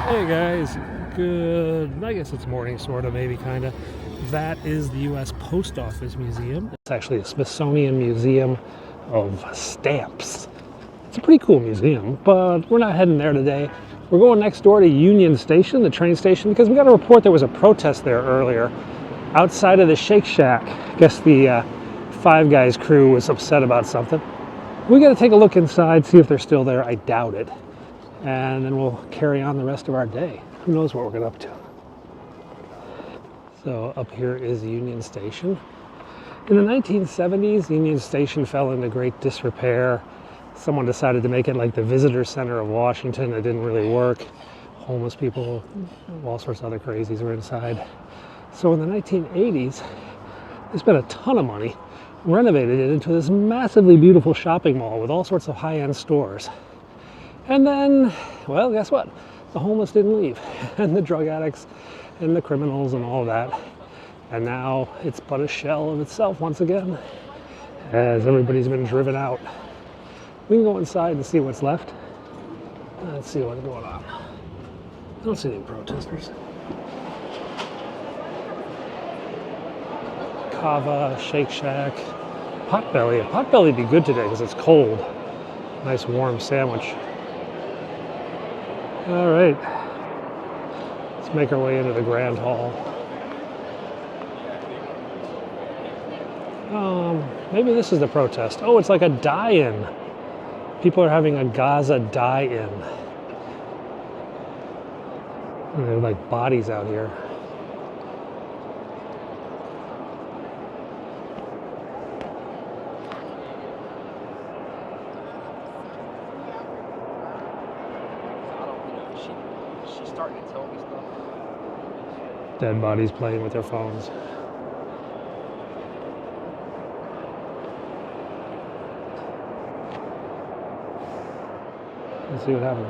Hey guys, good, I guess it's morning, sort of, maybe, kind of. That is the U.S. Post Office Museum. It's actually a Smithsonian Museum of Stamps. It's a pretty cool museum, but we're not heading there today. We're going next door to Union Station, the train station, because we got a report there was a protest there earlier outside of the Shake Shack. I guess the Five Guys crew was upset about something. We got to take a look inside, see if they're still there. I doubt it. And then we'll carry on the rest of our day. Who knows what we're going to up to. So up here is Union Station. In the 1970s, Union Station fell into great disrepair. Someone decided to make it like the visitor center of Washington. It didn't really work. Homeless people, all sorts of other crazies were inside. So in the 1980s, they spent a ton of money, renovated it into this massively beautiful shopping mall with all sorts of high-end stores. And then, well, guess what? The homeless didn't leave, and the drug addicts and the criminals and all that. And now it's but a shell of itself once again, as everybody's been driven out. We can go inside and see what's left. Let's see what's going on. I don't see any protesters. Kava, Shake Shack, Potbelly. A Potbelly would be good today because it's cold. Nice warm sandwich. All right, let's make our way into the Grand Hall. Maybe this is the protest. Oh, it's like a die-in. People are having a Gaza die-in. There are like bodies out here. She's starting to tell me stuff. Dead bodies playing with their phones. Let's see what happens.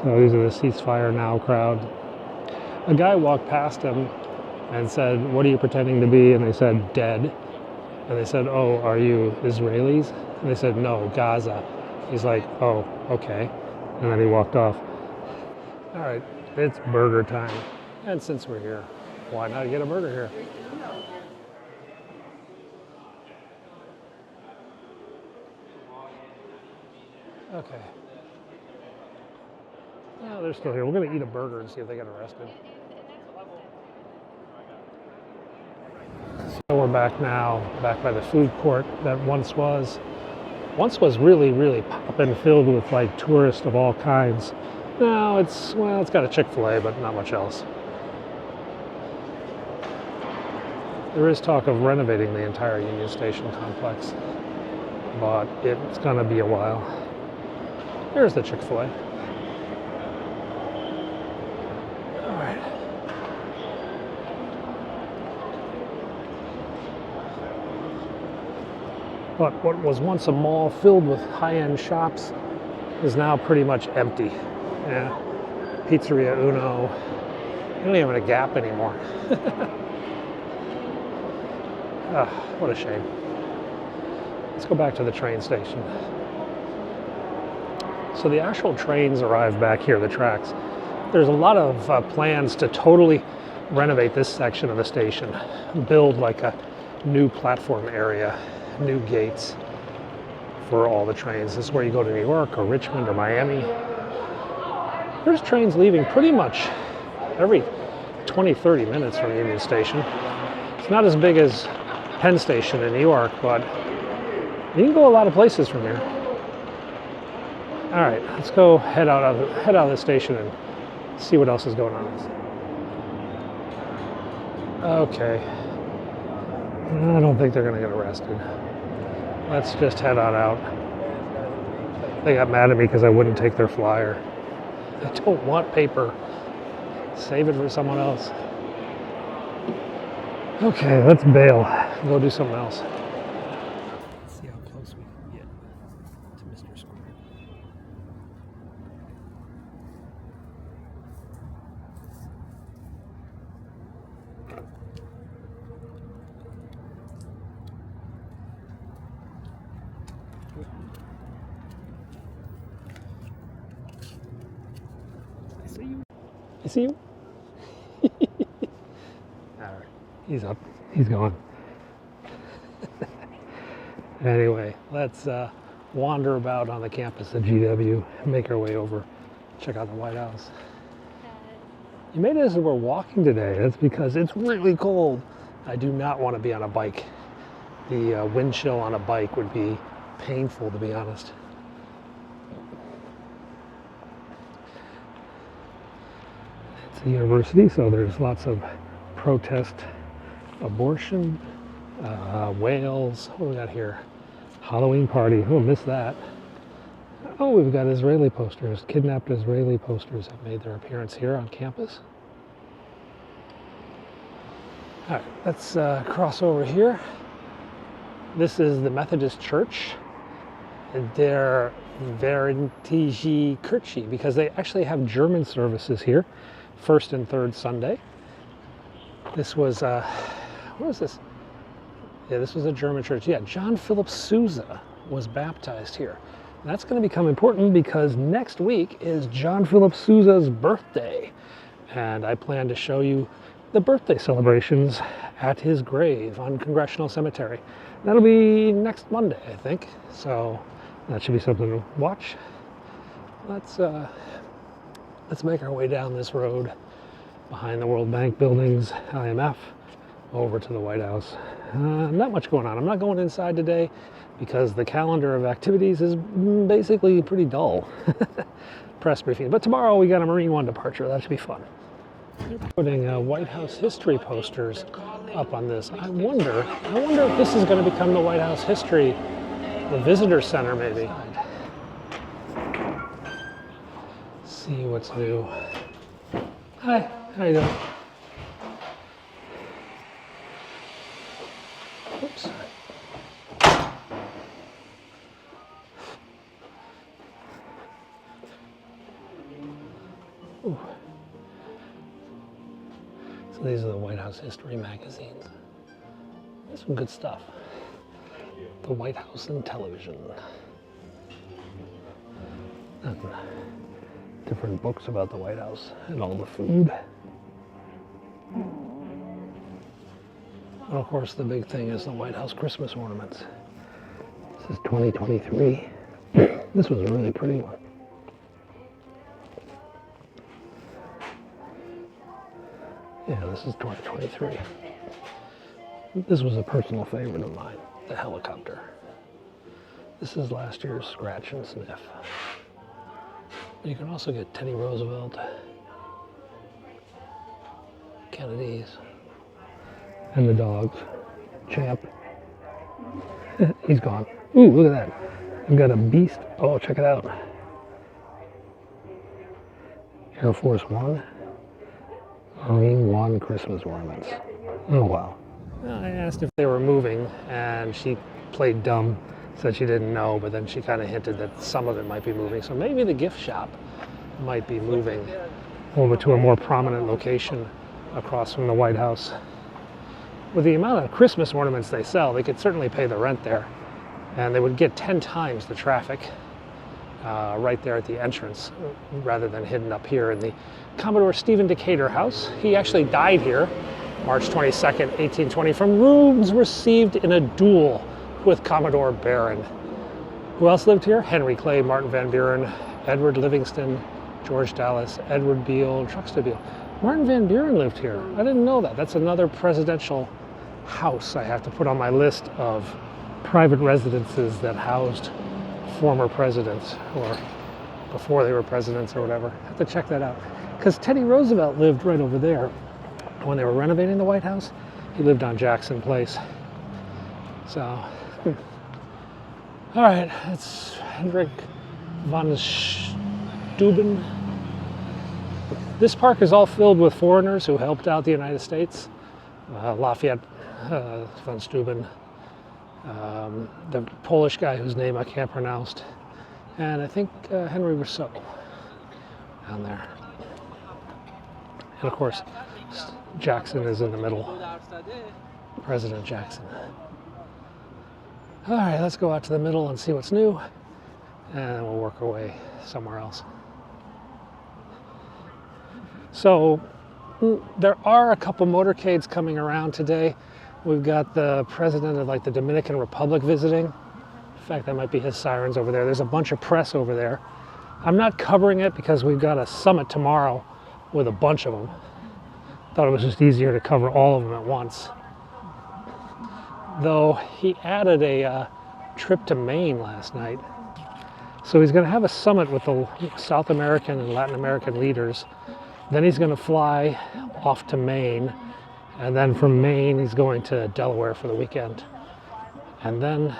So these are the ceasefire now crowd. A guy walked past him and said, "What are you pretending to be?" And they said, "Dead." And they said, "Oh, are you Israelis?" And they said, "No, Gaza." He's like, "Oh, okay." And then he walked off. All right, it's burger time. And since we're here, why not get a burger here? Okay. No, they're still here. We're going to eat a burger and see if they get arrested. So we're back now, back by the food court that once was really, really poppin', filled with like tourists of all kinds. Now it's got a Chick-fil-A, but not much else. There is talk of renovating the entire Union Station complex, but it's gonna be a while. There's the Chick-fil-A. All right. But what was once a mall filled with high-end shops is now pretty much empty. Yeah. Pizzeria Uno. They don't even have a Gap anymore. What a shame. Let's go back to the train station. So the actual trains arrive back here, the tracks. There's a lot of plans to totally renovate this section of the station, build like a new platform area, new gates for all the trains. This is where you go to New York or Richmond or Miami. There's trains leaving pretty much every 20-30 minutes from Union Station. It's not as big as Penn Station in New York, but you can go a lot of places from here. All right, let's go head out of the station and see what else is going on. Okay. I don't think they're going to get arrested. Let's just head on out. They got mad at me because I wouldn't take their flyer. I don't want paper. Save it for someone else. Okay, let's bail. Go do something else. Let's see how close we can get to Mr. Square. You see him? All right, he's up. He's gone. Anyway, let's wander about on the campus at GW, make our way over, check out the White House. You made it as we're walking today. That's because it's really cold. I do not want to be on a bike. The wind chill on a bike would be painful, to be honest. It's a university, so there's lots of protest, abortion, whales. What do we got here? Halloween party. Oh, missed that. Oh, we've got Israeli posters. Kidnapped Israeli posters have made their appearance here on campus. All right, let's cross over here. This is the Methodist Church. They're Vertige Kirche because they actually have German services here, first and third Sunday. This was, what was this? Yeah, this was a German church. Yeah, John Philip Sousa was baptized here. And that's going to become important because next week is John Philip Sousa's birthday. And I plan to show you the birthday celebrations at his grave on Congressional Cemetery. That'll be next Monday, I think. So that should be something to watch. Let's make our way down this road behind the World Bank buildings, IMF, over to the White House. Not much going on. I'm not going inside today because the calendar of activities is basically pretty dull. Press briefing. But tomorrow we got a Marine One departure. That should be fun. They're putting White House history posters up on this. I wonder if this is going to become the White House history, the visitor center maybe. See what's new. Hi, how you doing? Oops. Ooh. So these are the White House history magazines. There's some good stuff. The White House and television. And different books about the White House and all the food. And of course the big thing is the White House Christmas ornaments. This is 2023. This was a really pretty one. Yeah, this is 2023. This was a personal favorite of mine, the helicopter. This is last year's Scratch and Sniff. You can also get Teddy Roosevelt, Kennedy's, and the dogs. Champ. He's gone. Ooh, look at that. I've got a beast. Oh, check it out. Air Force One. Marine One Christmas ornaments. Oh, wow. I asked if they were moving, and she played dumb, said she didn't know, but then she kind of hinted that some of it might be moving. So maybe the gift shop might be moving over to a more prominent location across from the White House. With the amount of Christmas ornaments they sell, they could certainly pay the rent there, and they would get 10 times the traffic right there at the entrance, rather than hidden up here in the Commodore Stephen Decatur house. He actually died here March 22nd, 1820, from wounds received in a duel with Commodore Barron. Who else lived here? Henry Clay, Martin Van Buren, Edward Livingston, George Dallas, Edward Beale, Truxtun Beale. Martin Van Buren lived here. I didn't know that. That's another presidential house I have to put on my list of private residences that housed former presidents, or before they were presidents or whatever. I have to check that out. Because Teddy Roosevelt lived right over there. When they were renovating the White House, he lived on Jackson Place. So, all right, that's Hendrik von Steuben. This park is all filled with foreigners who helped out the United States. Lafayette von Steuben, the Polish guy whose name I can't pronounce, and I think Henry Rousseau down there. And of course, Jackson is in the middle. President Jackson. All right, let's go out to the middle and see what's new, and then we'll work our way somewhere else. So there are a couple motorcades coming around today. We've got the president of like the Dominican Republic visiting. In fact, that might be his sirens over there. There's a bunch of press over there. I'm not covering it because we've got a summit tomorrow with a bunch of them. Thought it was just easier to cover all of them at once. Though he added a trip to Maine last night. So he's going to have a summit with the South American and Latin American leaders. Then he's going to fly off to Maine. And then from Maine, he's going to Delaware for the weekend. And then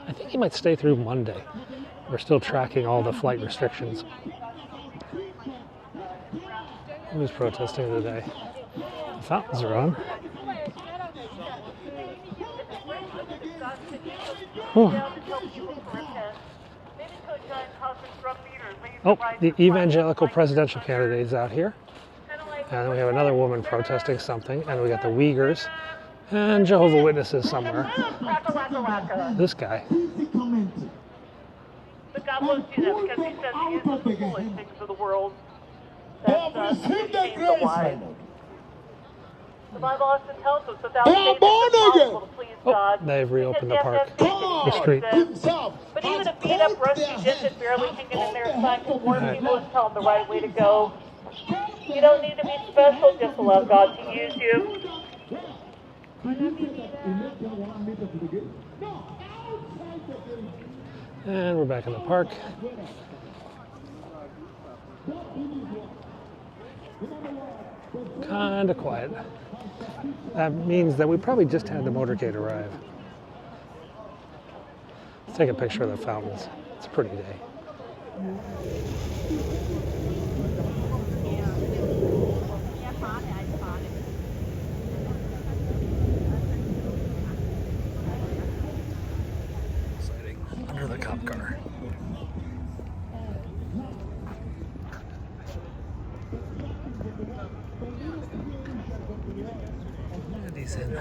I think he might stay through Monday. We're still tracking all the flight restrictions. Who's protesting today? The fountains are on. Oh, the evangelical presidential candidate is out here. And we have another woman protesting something. And we got the Uyghurs and Jehovah's Witnesses somewhere. This guy. But God won't do that because he says he uses the foolish things of the world that shame the wise. The Bible also tells us without faith it's impossible to please God. They've reopened the park, the street. But even a beat up rusty digit barely hanging in there trying to warn people and tell them the right way to go. You don't need to be special just to love God to use you. And we're back in the park. Kind of quiet. That means that we probably just had the motorcade arrive. Let's take a picture of the fountains. It's a pretty day. Sighting under the cop car. He's in.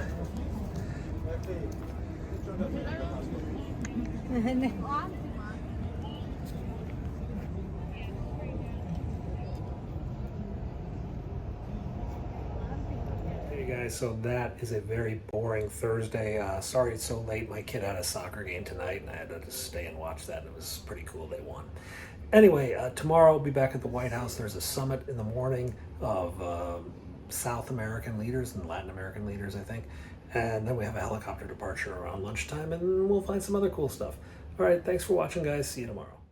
Hey guys, so that is a very boring Thursday. Sorry it's so late. My kid had a soccer game tonight and I had to just stay and watch that. And it was pretty cool. They won. Anyway, tomorrow I'll be back at the White House. There's a summit in the morning of South American leaders and Latin American leaders, I think. And then we have a helicopter departure around lunchtime and we'll find some other cool stuff. All right, thanks for watching, guys. See you tomorrow.